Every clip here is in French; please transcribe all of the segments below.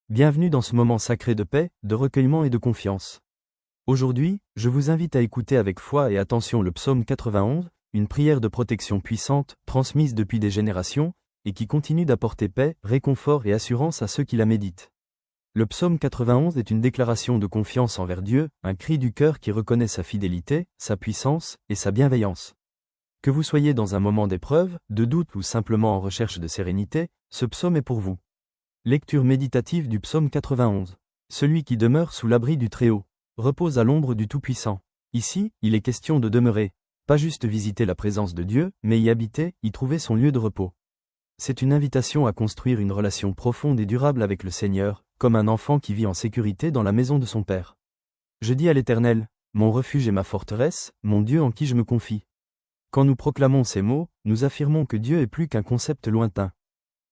Bienvenue dans ce moment sacré de paix, de recueillement et de confiance. Aujourd'hui, je vous invite à écouter avec foi et attention le psaume 91, une prière de protection puissante, transmise depuis des générations, et qui continue d'apporter paix, réconfort et assurance à ceux qui la méditent. Le psaume 91 est une déclaration de confiance envers Dieu, un cri du cœur qui reconnaît sa fidélité, sa puissance et sa bienveillance. Que vous soyez dans un moment d'épreuve, de doute ou simplement en recherche de sérénité, ce psaume est pour vous. Lecture méditative du psaume 91. Celui qui demeure sous l'abri du Très-Haut repose à l'ombre du Tout-Puissant. Ici, il est question de demeurer, pas juste visiter la présence de Dieu, mais y habiter, y trouver son lieu de repos. C'est une invitation à construire une relation profonde et durable avec le Seigneur, comme un enfant qui vit en sécurité dans la maison de son Père. Je dis à l'Éternel, mon refuge et ma forteresse, mon Dieu en qui je me confie. Quand nous proclamons ces mots, nous affirmons que Dieu est plus qu'un concept lointain.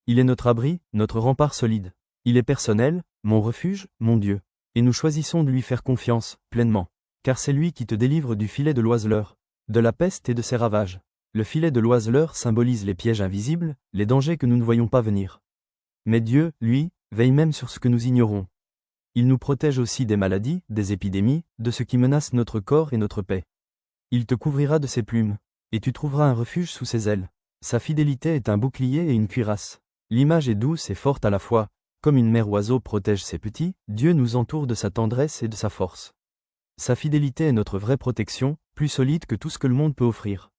Il est notre abri, notre rempart solide. Il est personnel, mon refuge, mon Dieu. Et nous choisissons de lui faire confiance, pleinement. Car c'est lui qui te délivre du filet de l'oiseleur, de la peste et de ses ravages. Le filet de l'oiseleur symbolise les pièges invisibles, les dangers que nous ne voyons pas venir. Mais Dieu, lui, veille même sur ce que nous ignorons. Il nous protège aussi des maladies, des épidémies, de ce qui menace notre corps et notre paix. Il te couvrira de ses plumes, et tu trouveras un refuge sous ses ailes. Sa fidélité est un bouclier et une cuirasse. L'image est douce et forte à la fois, comme une mère oiseau protège ses petits, Dieu nous entoure de sa tendresse et de sa force. Sa fidélité est notre vraie protection, plus solide que tout ce que le monde peut offrir.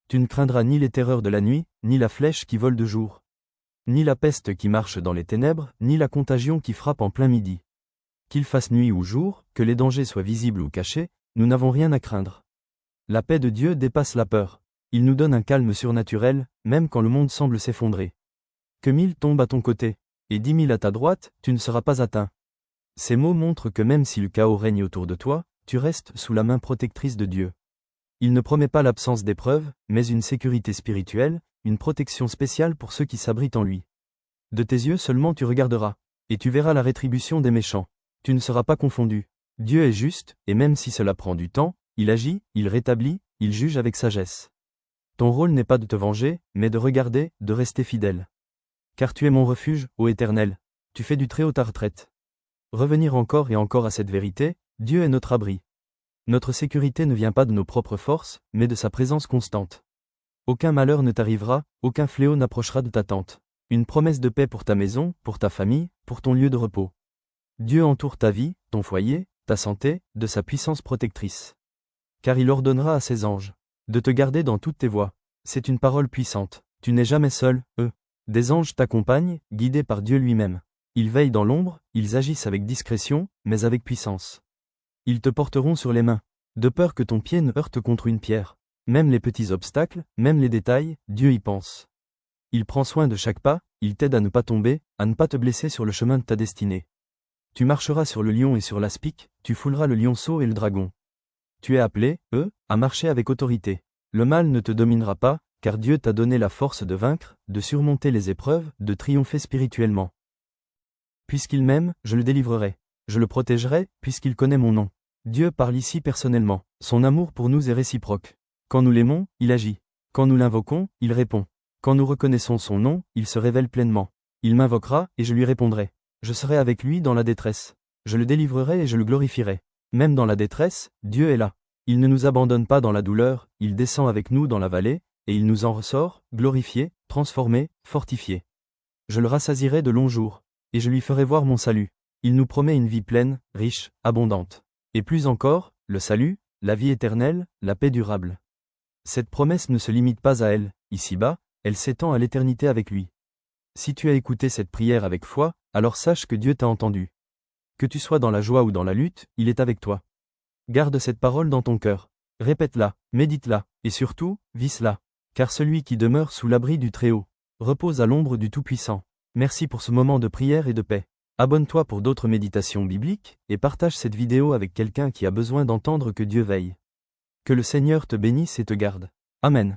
Tu ne craindras ni les terreurs de la nuit, ni la flèche qui vole de jour, ni la peste qui marche dans les ténèbres, ni la contagion qui frappe en plein midi. Qu'il fasse nuit ou jour, que les dangers soient visibles ou cachés, nous n'avons rien à craindre. La paix de Dieu dépasse la peur. Il nous donne un calme surnaturel, même quand le monde semble s'effondrer. Que 1000 tombent à ton côté, et 10 000 à ta droite, tu ne seras pas atteint. Ces mots montrent que même si le chaos règne autour de toi, tu restes sous la main protectrice de Dieu. Il ne promet pas l'absence d'épreuves, mais une sécurité spirituelle, une protection spéciale pour ceux qui s'abritent en lui. De tes yeux seulement tu regarderas, et tu verras la rétribution des méchants. Tu ne seras pas confondu. Dieu est juste, et même si cela prend du temps, il agit, il rétablit, il juge avec sagesse. Ton rôle n'est pas de te venger, mais de regarder, de rester fidèle. Car tu es mon refuge, ô Éternel, tu fais du Très-Haut ta retraite. Revenir encore et encore à cette vérité, Dieu est notre abri. Notre sécurité ne vient pas de nos propres forces, mais de sa présence constante. Aucun malheur ne t'arrivera, aucun fléau n'approchera de ta tente. Une promesse de paix pour ta maison, pour ta famille, pour ton lieu de repos. Dieu entoure ta vie, ton foyer, ta santé, de sa puissance protectrice. Car il ordonnera à ses anges de te garder dans toutes tes voies. C'est une parole puissante. Tu n'es jamais seul, eux. Des anges t'accompagnent, guidés par Dieu lui-même. Ils veillent dans l'ombre, ils agissent avec discrétion, mais avec puissance. Ils te porteront sur les mains, de peur que ton pied ne heurte contre une pierre. Même les petits obstacles, même les détails, Dieu y pense. Il prend soin de chaque pas, il t'aide à ne pas tomber, à ne pas te blesser sur le chemin de ta destinée. Tu marcheras sur le lion et sur l'aspic, tu fouleras le lionceau et le dragon. Tu es appelé, à marcher avec autorité. Le mal ne te dominera pas, car Dieu t'a donné la force de vaincre, de surmonter les épreuves, de triompher spirituellement. Puisqu'il m'aime, je le délivrerai. Je le protégerai, puisqu'il connaît mon nom. Dieu parle ici personnellement. Son amour pour nous est réciproque. Quand nous l'aimons, il agit. Quand nous l'invoquons, il répond. Quand nous reconnaissons son nom, il se révèle pleinement. Il m'invoquera, et je lui répondrai. Je serai avec lui dans la détresse. Je le délivrerai et je le glorifierai. Même dans la détresse, Dieu est là. Il ne nous abandonne pas dans la douleur, il descend avec nous dans la vallée, et il nous en ressort, glorifié, transformé, fortifié. Je le rassasierai de longs jours, et je lui ferai voir mon salut. Il nous promet une vie pleine, riche, abondante. Et plus encore, le salut, la vie éternelle, la paix durable. Cette promesse ne se limite pas à elle, ici-bas, elle s'étend à l'éternité avec lui. Si tu as écouté cette prière avec foi, alors sache que Dieu t'a entendu. Que tu sois dans la joie ou dans la lutte, il est avec toi. Garde cette parole dans ton cœur. Répète-la, médite-la, et surtout, vis-la. Car celui qui demeure sous l'abri du Très-Haut repose à l'ombre du Tout-Puissant. Merci pour ce moment de prière et de paix. Abonne-toi pour d'autres méditations bibliques, et partage cette vidéo avec quelqu'un qui a besoin d'entendre que Dieu veille. Que le Seigneur te bénisse et te garde. Amen.